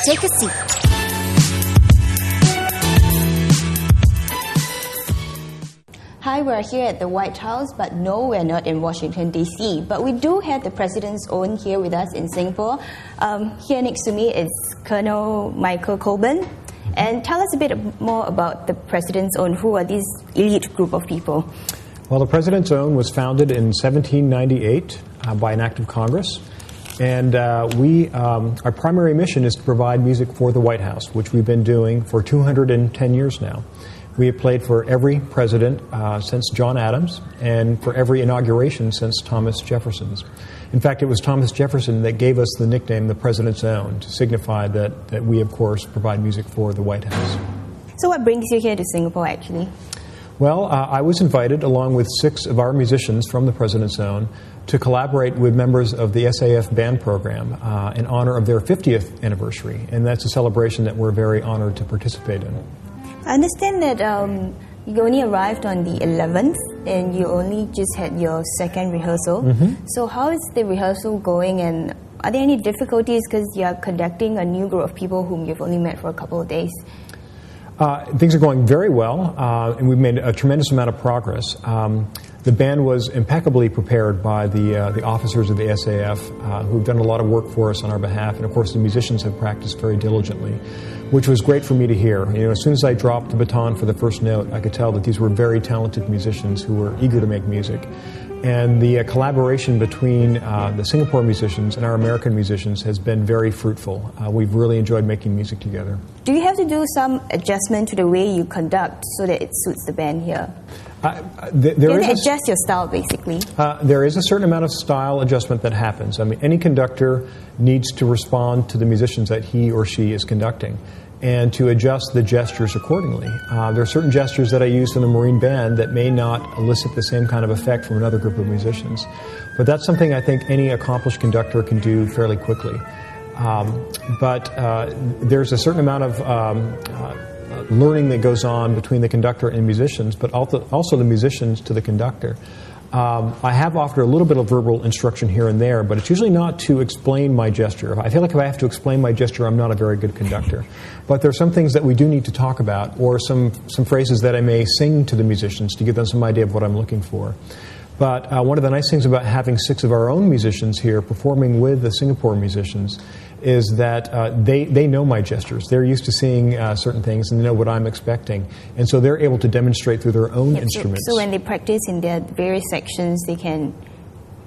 Take a seat. Hi, we're here at the White House, but no, we're not in Washington, D.C. But we do have the President's Own here with us in Singapore. Here next to me is Colonel Michael Coben. And tell us a bit more about the President's Own. Who are these elite group of people? Well, the President's Own was founded in 1798 by an act of Congress. And our primary mission is to provide music for the White House, which we've been doing for 210 years now. We have played for every president since John Adams and for every inauguration since Thomas Jefferson's. In fact, it was Thomas Jefferson that gave us the nickname the President's Own to signify that we, of course, provide music for the White House. So what brings you here to Singapore, actually? Well, I was invited, along with 6 of our musicians from the President's Own, to collaborate with members of the SAF band program in honor of their 50th anniversary. And that's a celebration that we're very honored to participate in. I understand that you only arrived on the 11th and you only just had your second rehearsal. Mm-hmm. So how is the rehearsal going, and are there any difficulties because you are conducting a new group of people whom you've only met for a couple of days? Things are going very well, and we've made a tremendous amount of progress. The band was impeccably prepared by the officers of the SAF who've done a lot of work for us on our behalf, and of course the musicians have practiced very diligently, which was great for me to hear. You know, as soon as I dropped the baton for the first note, I could tell that these were very talented musicians who were eager to make music. And the collaboration between the Singapore musicians and our American musicians has been very fruitful. We've really enjoyed making music together. Do you have to do some adjustment to the way you conduct so that it suits the band here? You have to adjust your style, basically. There is a certain amount of style adjustment that happens. I mean, any conductor needs to respond to the musicians that he or she is conducting and to adjust the gestures accordingly. There are certain gestures that I use in the Marine Band that may not elicit the same kind of effect from another group of musicians. But that's something I think any accomplished conductor can do fairly quickly. But there's a certain amount of learning that goes on between the conductor and musicians, but also the musicians to the conductor. I have offered a little bit of verbal instruction here and there, but it's usually not to explain my gesture. I feel like if I have to explain my gesture, I'm not a very good conductor. But there are some things that we do need to talk about, or some phrases that I may sing to the musicians to give them some idea of what I'm looking for. But one of the nice things about having 6 of our own musicians here performing with the Singapore musicians is that they know my gestures. They're used to seeing certain things and they know what I'm expecting. And so they're able to demonstrate through their own instruments. So when they practice in their various sections, they can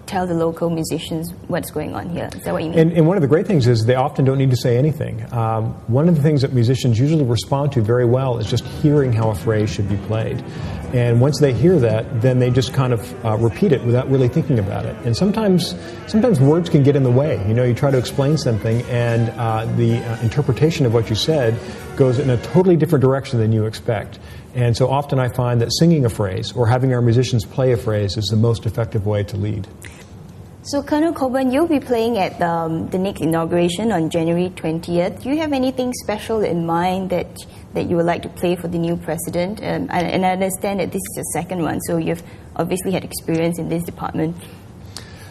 tell the local musicians what's going on here. Is that what you mean? And one of the great things is they often don't need to say anything. One of the things that musicians usually respond to very well is just hearing how a phrase should be played. And once they hear that, then they just kind of repeat it without really thinking about it. And sometimes words can get in the way. You know, you try to explain something and the interpretation of what you said goes in a totally different direction than you expect. And so often I find that singing a phrase or having our musicians play a phrase is the most effective way to lead. So, Colonel Coben, you'll be playing at the next inauguration on January 20th. Do you have anything special in mind that you would like to play for the new president? And I understand that this is your second one, so you've obviously had experience in this department.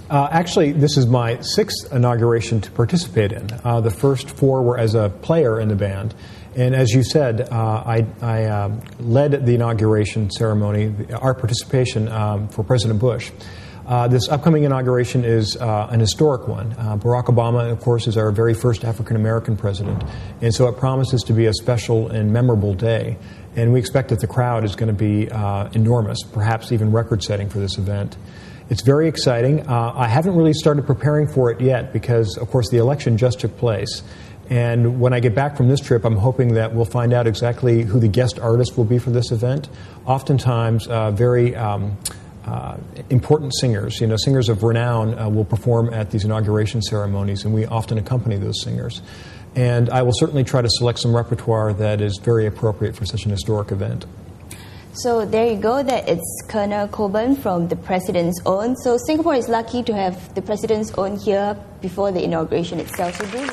Actually, this is my 6th inauguration to participate in. The first 4 were as a player in the band. And as you said, I led the inauguration ceremony, our participation for President Bush. This upcoming inauguration is an historic one. Barack Obama, of course, is our very first African-American president, and so it promises to be a special and memorable day. And we expect that the crowd is going to be enormous, perhaps even record-setting for this event. It's very exciting. I haven't really started preparing for it yet because, of course, the election just took place. And when I get back from this trip, I'm hoping that we'll find out exactly who the guest artist will be for this event. Oftentimes, very important singers, singers of renown will perform at these inauguration ceremonies, and we often accompany those singers. And I will certainly try to select some repertoire that is very appropriate for such an historic event. So there you go, that it's Colonel Coben from the President's Own. So Singapore is lucky to have the President's Own here before the inauguration itself. So do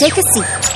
Take a seat.